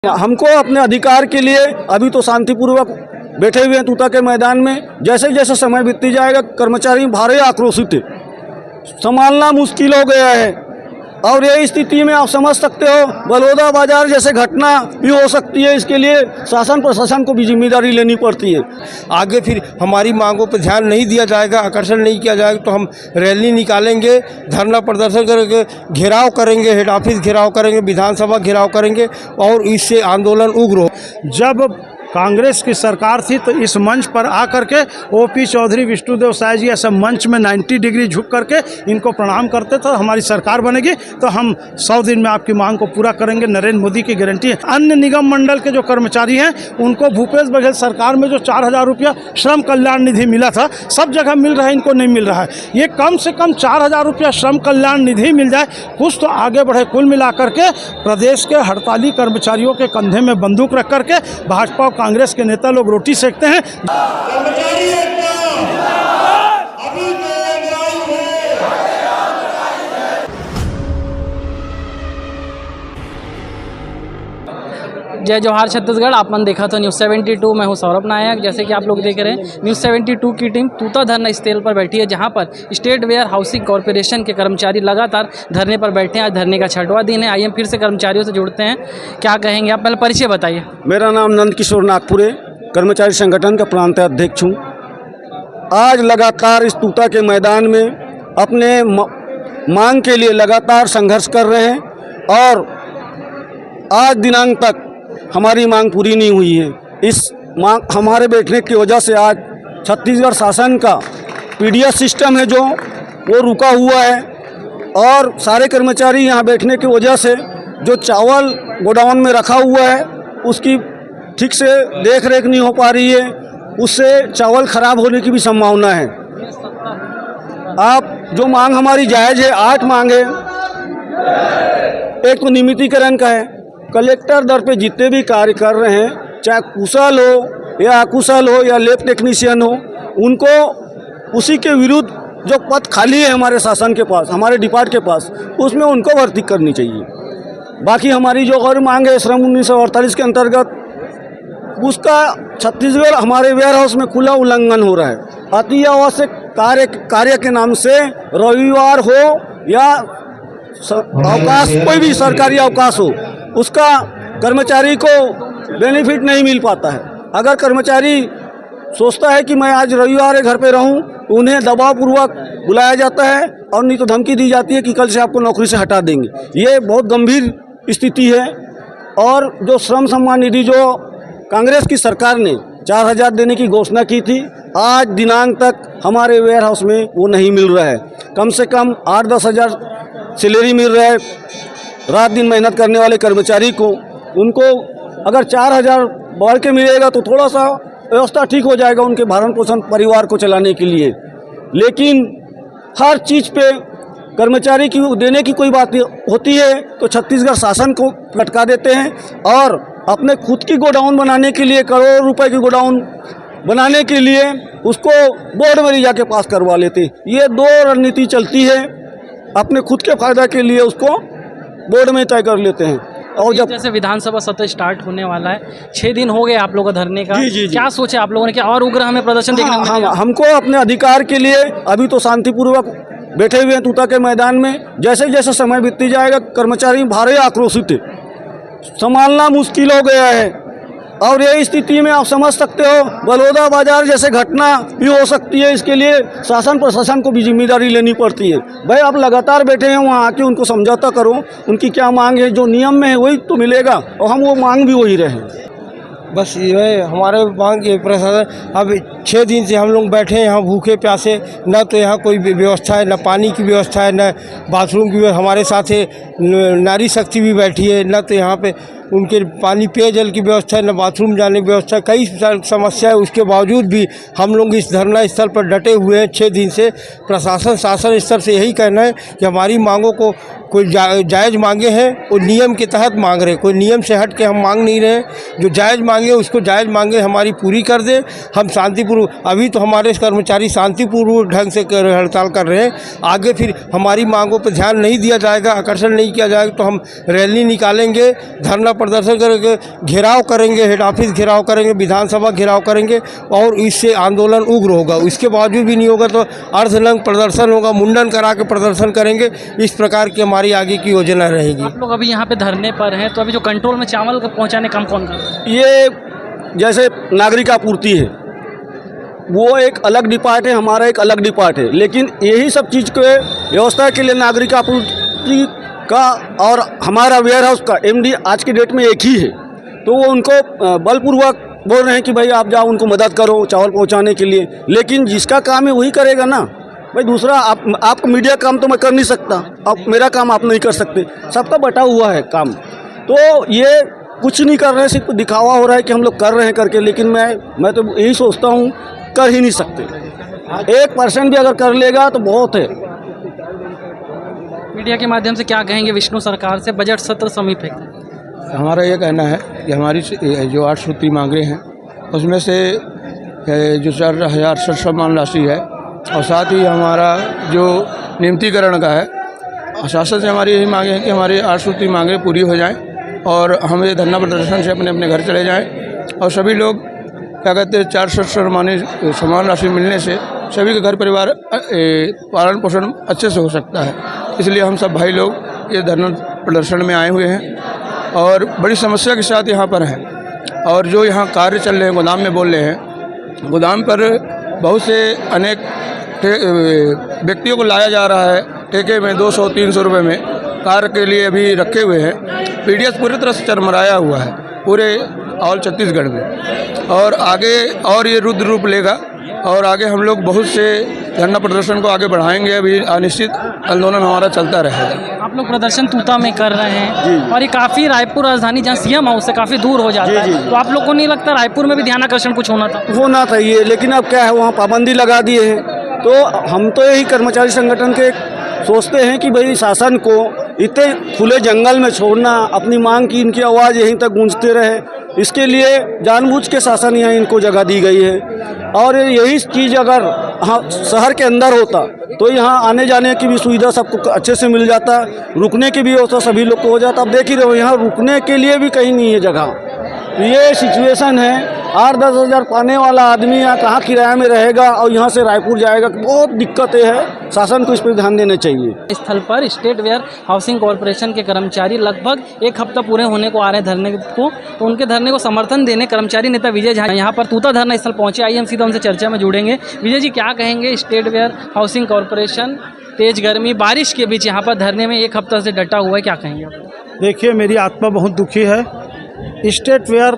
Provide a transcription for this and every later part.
हमको अपने अधिकार के लिए अभी तो शांतिपूर्वक बैठे हुए हैं तूता के मैदान में। जैसे जैसे समय बीतती जाएगा कर्मचारी भारी आक्रोशित है, संभालना मुश्किल हो गया है। और ये स्थिति में आप समझ सकते हो बलौदा बाजार जैसे घटना भी हो सकती है। इसके लिए शासन प्रशासन को भी जिम्मेदारी लेनी पड़ती है। आगे फिर हमारी मांगों पर ध्यान नहीं दिया जाएगा, आकर्षण नहीं किया जाएगा तो हम रैली निकालेंगे, धरना प्रदर्शन करेंगे, घेराव करेंगे, हेड ऑफिस घेराव करेंगे, विधानसभा घेराव करेंगे और इससे आंदोलन उग्र हो। जब कांग्रेस की सरकार थी तो इस मंच पर आकर के ओपी चौधरी, विष्णुदेव साय जी ऐसे मंच में 90 डिग्री झुक करके इनको प्रणाम करते थे। हमारी सरकार बनेगी तो हम 100 दिन में आपकी मांग को पूरा करेंगे, नरेंद्र मोदी की गारंटी है। अन्य निगम मंडल के जो कर्मचारी हैं उनको भूपेश बघेल सरकार में जो 4000 रुपया श्रम कल्याण निधि मिला था, सब जगह मिल रहा है, इनको नहीं मिल रहा है। ये कम से कम 4000 रुपया श्रम कल्याण निधि मिल जाए, कुछ तो आगे बढ़े। कुल मिलाकर के प्रदेश के हड़ताली कर्मचारियों के कंधे में बंदूक रख करके भाजपा कांग्रेस के नेता लोग रोटी सेकते हैं। जय जोहार छत्तीसगढ़। आपने देखा तो न्यूज़ 72, मैं हूं सौरभ नायक। जैसे कि आप लोग देख रहे हैं न्यूज़ 72 की टीम तूता धरना स्थल पर बैठी है, जहां पर स्टेट वेयर हाउसिंग कॉरपोरेशन के कर्मचारी लगातार धरने पर बैठे हैं। आज धरने का 6वां दिन है। आइए फिर से कर्मचारियों से जुड़ते हैं, क्या कहेंगे आप? पहले परिचय बताइए। मेरा नाम नंद किशोर नागपुरे, कर्मचारी संगठन का प्रांत अध्यक्ष हूँ। आज लगातार इस तूता के मैदान में अपने मांग के लिए लगातार संघर्ष कर रहे हैं और आज दिनांक तक हमारी मांग पूरी नहीं हुई है। इस मांग हमारे बैठने की वजह से आज छत्तीसगढ़ शासन का पीडीएस सिस्टम है जो वो रुका हुआ है और सारे कर्मचारी यहाँ बैठने की वजह से जो चावल गोडाउन में रखा हुआ है उसकी ठीक से देख रेख नहीं हो पा रही है, उससे चावल खराब होने की भी संभावना है। आप जो मांग हमारी जायज़ है, 8 मांग है। एक तो नियमितीकरण का है, कलेक्टर दर पे जितने भी कार्य कर रहे हैं, चाहे कुशल हो या अकुशल हो या लैब टेक्नीशियन हो, उनको उसी के विरुद्ध जो पद खाली है हमारे शासन के पास, हमारे डिपार्ट के पास, उसमें उनको भर्ती करनी चाहिए। बाकी हमारी जो और मांग है श्रम 1948 के अंतर्गत, उसका छत्तीसगढ़ हमारे वेयर हाउस में खुला उल्लंघन हो रहा है। अति आवश्यक कार्य के नाम से रविवार हो या अवकाश, कोई भी सरकारी अवकाश हो, उसका कर्मचारी को बेनिफिट नहीं मिल पाता है। अगर कर्मचारी सोचता है कि मैं आज रविवार है घर पे रहूं, तो उन्हें दबावपूर्वक बुलाया जाता है और नहीं तो धमकी दी जाती है कि कल से आपको नौकरी से हटा देंगे। ये बहुत गंभीर स्थिति है। और जो श्रम सम्मान निधि जो कांग्रेस की सरकार ने 4000 देने की घोषणा की थी, आज दिनांक तक हमारे वेयर हाउस में वो नहीं मिल रहा है। कम से कम 8-10 हज़ार सैलरी मिल रहा है रात दिन मेहनत करने वाले कर्मचारी को। उनको अगर 4000 बढ़ के मिलेगा तो थोड़ा सा व्यवस्था ठीक हो जाएगा उनके भरण पोषण परिवार को चलाने के लिए। लेकिन हर चीज़ पे कर्मचारी की देने की कोई बात होती है तो छत्तीसगढ़ शासन को लटका देते हैं और अपने खुद की गोडाउन बनाने के लिए, करोड़ों रुपए की गोडाउन बनाने के लिए उसको बोर्ड में ले जाके पास करवा लेते। ये 2 रणनीति चलती है, अपने खुद के फायदा के लिए उसको बोर्ड में तय कर लेते हैं। और जब जैसे विधानसभा सत्र स्टार्ट होने वाला है, 6 दिन हो गए आप लोगों का धरने का। जी। क्या सोचे आप लोगों ने, क्या और उग्र हमें प्रदर्शन देखने को मिलेगा? हमको अपने अधिकार के लिए अभी तो शांतिपूर्वक बैठे हुए हैं तूता के मैदान में। जैसे जैसे समय बीतती जाएगा कर्मचारी भारी आक्रोशित है, संभालना मुश्किल हो गया है। और ये स्थिति में आप समझ सकते हो बलौदा बाजार जैसे घटना भी हो सकती है। इसके लिए शासन प्रशासन को भी जिम्मेदारी लेनी पड़ती है। भाई आप लगातार बैठे हैं, वहाँ आके उनको समझौता करो, उनकी क्या मांग है, जो नियम में है वही तो मिलेगा और हम वो मांग भी वही रहे। बस ये हमारे मांग के प्रशासन, अब 6 दिन से हम लोग बैठे हैं यहाँ भूखे प्यासे, न तो यहाँ कोई व्यवस्था है, न पानी की व्यवस्था है, न बाथरूम की। हमारे साथ नारी शक्ति भी बैठी है, न तो यहाँ पे उनके पानी पेयजल की व्यवस्था है, न बाथरूम जाने की व्यवस्था, कई समस्या है। उसके बावजूद भी हम लोग इस धरना स्थल पर डटे हुए हैं 6 दिन से। प्रशासन शासन स्तर से यही कहना है कि हमारी मांगों को कोई जायज़ मांगे हैं और नियम के तहत मांग रहे, कोई नियम से हट के हम मांग नहीं रहे। जो जायज़ मांगे उसको जायज़ मांगे हमारी पूरी कर दें। हम शांतिपूर्वक, अभी तो हमारे कर्मचारी शांतिपूर्वक ढंग से हड़ताल कर रहे हैं। आगे फिर हमारी मांगों पर ध्यान नहीं दिया जाएगा, आकर्षण नहीं किया जाएगा तो हम रैली निकालेंगे, धरना प्रदर्शन करके घेराव करेंगे, हेड ऑफिस घेराव करेंगे, विधानसभा घेराव करेंगे और इससे आंदोलन उग्र होगा। इसके बावजूद भी नहीं होगा तो अर्धनग्न प्रदर्शन होगा, मुंडन करा के प्रदर्शन करेंगे। इस प्रकार की हमारी आगे की योजना रहेगी। आप लोग अभी यहाँ पे धरने पर हैं, तो अभी जो कंट्रोल में चावल का पहुँचाने काम कौन कर रहा है? ये जैसे नागरिक आपूर्ति है, वो एक अलग डिपार्ट है, हमारा एक अलग डिपार्ट है, लेकिन यही सब चीज़ के व्यवस्था के लिए नागरिक आपूर्ति का और हमारा वेयर हाउस का एमडी आज की डेट में एक ही है। तो वो उनको बलपूर्वक बोल रहे हैं कि भाई आप जाओ, उनको मदद करो चावल पहुंचाने के लिए, लेकिन जिसका काम है वही करेगा ना भाई। दूसरा आपका मीडिया काम तो मैं कर नहीं सकता, अब मेरा काम आप नहीं कर सकते, सबका बटा हुआ है काम। तो ये कुछ नहीं कर रहे हैं, सिर्फ दिखावा हो रहा है कि हम लोग कर रहे हैं करके, लेकिन मैं तो यही सोचता हूँ कर ही नहीं सकते। 1% भी अगर कर लेगा तो बहुत है। मीडिया के माध्यम से क्या कहेंगे विष्णु सरकार से? बजट सत्र समीप है। हमारा ये कहना है कि हमारी जो 8 सूत्री मांगें हैं उसमें से जो 4,000 सम्मान राशि है और साथ ही हमारा जो नियमितीकरण का है, शासन से हमारी यही मांगे हैं कि हमारी 8 सूत्री मांगें पूरी हो जाएं और हम ये धरना प्रदर्शन से अपने अपने घर चले जाएं और सभी लोग क्या कहते हैं 400 सम्मान राशि मिलने से सभी के घर परिवार पालन पोषण अच्छे से हो सकता है। इसलिए हम सब भाई लोग ये धरना प्रदर्शन में आए हुए हैं और बड़ी समस्या के साथ यहाँ पर हैं। और जो यहाँ कार्य चल रहे हैं, गोदाम में बोल रहे हैं, गोदाम पर बहुत से अनेक व्यक्तियों को लाया जा रहा है ठेके में 200-300 रुपये में कार्य के लिए अभी रखे हुए हैं। पीडीएस पूरी तरह से चरमराया हुआ है पूरे ऑल छत्तीसगढ़ में और आगे और ये रुद्र रूप लेगा और आगे हम लोग बहुत से धरना प्रदर्शन को आगे बढ़ाएंगे। अभी अनिश्चित आंदोलन हमारा चलता रहेगा। आप लोग प्रदर्शन तूता में कर रहे हैं और ये काफ़ी रायपुर राजधानी जहाँ सीएम हाउस से काफ़ी दूर हो जाता है, तो आप लोग को नहीं लगता रायपुर में भी ध्यान आकर्षण कुछ होना था? ये, लेकिन अब क्या है, वहाँ पाबंदी लगा दिए हैं। तो हम तो यही कर्मचारी संगठन के सोचते हैं कि भाई शासन को इतने खुले जंगल में छोड़ना, अपनी मांग की इनकी आवाज़ यहीं तक गूंजते रहे, इसके लिए जानबूझ के शासन यहाँ इनको जगह दी गई है। और यही चीज़ अगर शहर के अंदर होता तो यहाँ आने जाने की भी सुविधा सबको अच्छे से मिल जाता, रुकने की भी व्यवस्था सभी लोग को हो जाता। अब देख ही रहे हो, यहाँ रुकने के लिए भी कहीं नहीं है जगह। ये सिचुएशन है, 8-10 हज़ार पाने वाला आदमी यहाँ कहाँ किराए में रहेगा और यहाँ से रायपुर जाएगा, बहुत दिक्कतें हैं। शासन को इस पर ध्यान देना चाहिए। स्थल पर स्टेट वेयर हाउसिंग कॉरपोरेशन के कर्मचारी लगभग 1 हफ्ता पूरे होने को आ रहे हैं धरने को, तो उनके धरने को समर्थन देने कर्मचारी नेता विजय झा यहाँ पर तूता धरना स्थल पहुँचे। आइए हम सीधा उनसे चर्चा में जुड़ेंगे। विजय जी, क्या कहेंगे? स्टेट वेयर हाउसिंग कॉरपोरेशन तेज गर्मी बारिश के बीच यहाँ पर धरने में 1 हफ्ता से डटा हुआ है, क्या कहेंगे आप? देखिए, मेरी आत्मा बहुत दुखी है। स्टेट वेयर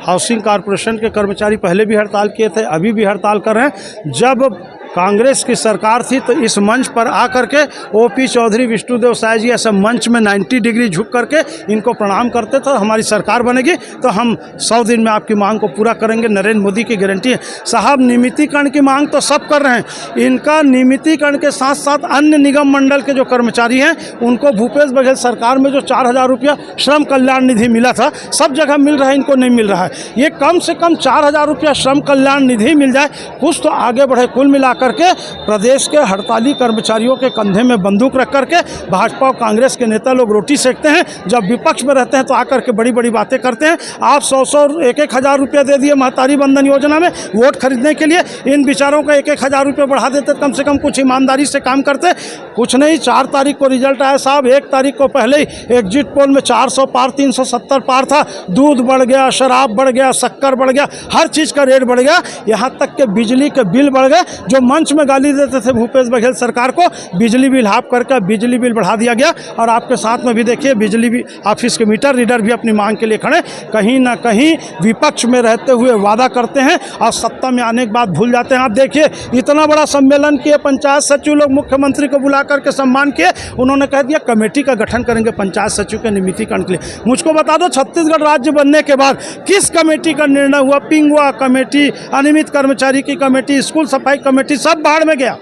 हाउसिंग कॉरपोरेशन के कर्मचारी पहले भी हड़ताल किए थे, अभी भी हड़ताल कर रहे हैं। जब कांग्रेस की सरकार थी तो इस मंच पर आकर के ओपी चौधरी, विष्णुदेव साय जी ऐसे मंच में 90 डिग्री झुक करके इनको प्रणाम करते थे। हमारी सरकार बनेगी तो हम 100 दिन में आपकी मांग को पूरा करेंगे, नरेंद्र मोदी की गारंटी है। साहब, नियमितीकरण की मांग तो सब कर रहे हैं, इनका नियमितीकरण के साथ साथ अन्य निगम मंडल के जो कर्मचारी हैं उनको भूपेश बघेल सरकार में जो 4,000 रुपया श्रम कल्याण निधि मिला था, सब जगह मिल रहा है, इनको नहीं मिल रहा है। ये कम से कम 4,000 रुपया श्रम कल्याण निधि मिल जाए, कुछ तो आगे बढ़े। कुल मिलाकर के प्रदेश के हड़ताली कर्मचारियों के कंधे में बंदूक रख करके भाजपा और कांग्रेस के नेता लोग रोटी सेकते हैं। जब विपक्ष में रहते हैं तो आकर के बड़ी बड़ी बातें करते हैं। आप 100-100 1-1 हज़ार रुपया दे दिए महतारी बंधन योजना में वोट खरीदने के लिए, इन बेचारों का 1-1 हज़ार रुपया बढ़ा देते, कम से कम कुछ ईमानदारी से काम करते। कुछ नहीं, 4 तारीख को रिजल्ट आया साहब, 1 तारीख को पहले ही एग्जिट पोल में 400 पार, 370 पार था। दूध बढ़ गया, शराब बढ़ गया, शक्कर बढ़ गया, हर चीज़ का रेट बढ़ गया, यहाँ तक के बिजली के बिल बढ़ गए। जो मंच में गाली देते थे भूपेश बघेल सरकार को, बिजली बिल हाफ करके बिजली बिल बढ़ा दिया गया। और आपके साथ में भी देखिए, बिजली भी ऑफिस के मीटर रीडर भी अपनी मांग के लिए खड़े। कहीं ना कहीं विपक्ष में रहते हुए वादा करते हैं और सत्ता में आने के बाद भूल जाते हैं। आप देखिए, इतना बड़ा सम्मेलन किए, पंचायत सचिव लोग मुख्यमंत्री को बुला करके सम्मान किए, उन्होंने कह दिया कमेटी का गठन करेंगे पंचायत सचिव के नियमितीकरण के लिए। मुझको बता दो, छत्तीसगढ़ राज्य बनने के बाद किस कमेटी का निर्णय हुआ? पिंगुआ कमेटी, अनियमित कर्मचारी की कमेटी, स्कूल सफाई कमेटी, सब बाहर में गया।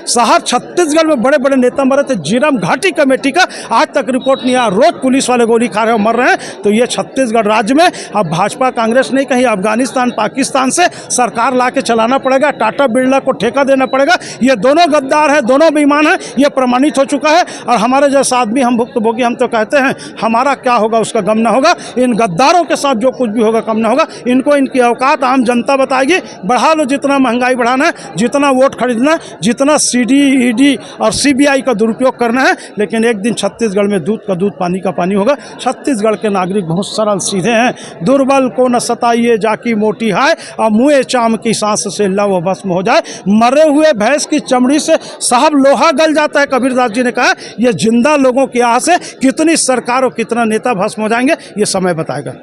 साहब छत्तीसगढ़ में बड़े बड़े नेता मरे थे, झीरम घाटी कमेटी का आज तक रिपोर्ट नहीं आया, रोज पुलिस वाले गोली खा रहे हैं, मर रहे हैं। तो ये छत्तीसगढ़ राज्य में अब भाजपा कांग्रेस नहीं, कहीं अफगानिस्तान पाकिस्तान से सरकार ला के चलाना पड़ेगा, टाटा बिरला को ठेका देना पड़ेगा। ये दोनों गद्दार है, दोनों बेईमान है, ये प्रमाणित हो चुका है। और हमारे जैसा आदमी हम भुक्तभोगी, हम तो कहते हैं हमारा क्या होगा उसका गम ना होगा, इन गद्दारों के साथ जो कुछ भी होगा कम ना होगा। इनको इनकी औकात आम जनता बताएगी। बढ़ा लो जितना महंगाई बढ़ाना है, जितना वोट खरीदना है, जितना सीडी ईडी और सीबीआई का दुरुपयोग करना है, लेकिन एक दिन छत्तीसगढ़ में दूध का दूध पानी का पानी होगा। छत्तीसगढ़ के नागरिक बहुत सरल सीधे हैं, दुर्बल को न सताइए जाकी मोटी हाय, और मुँह चाम की सांस से लव भस्म हो जाए। मरे हुए भैंस की चमड़ी से साहब लोहा गल जाता है, कबीरदास जी ने कहा। ये जिंदा लोगों की आह से कितनी सरकार और कितना नेता भस्म हो जाएंगे, ये समय बताएगा।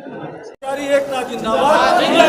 एकता जिंदाबाद।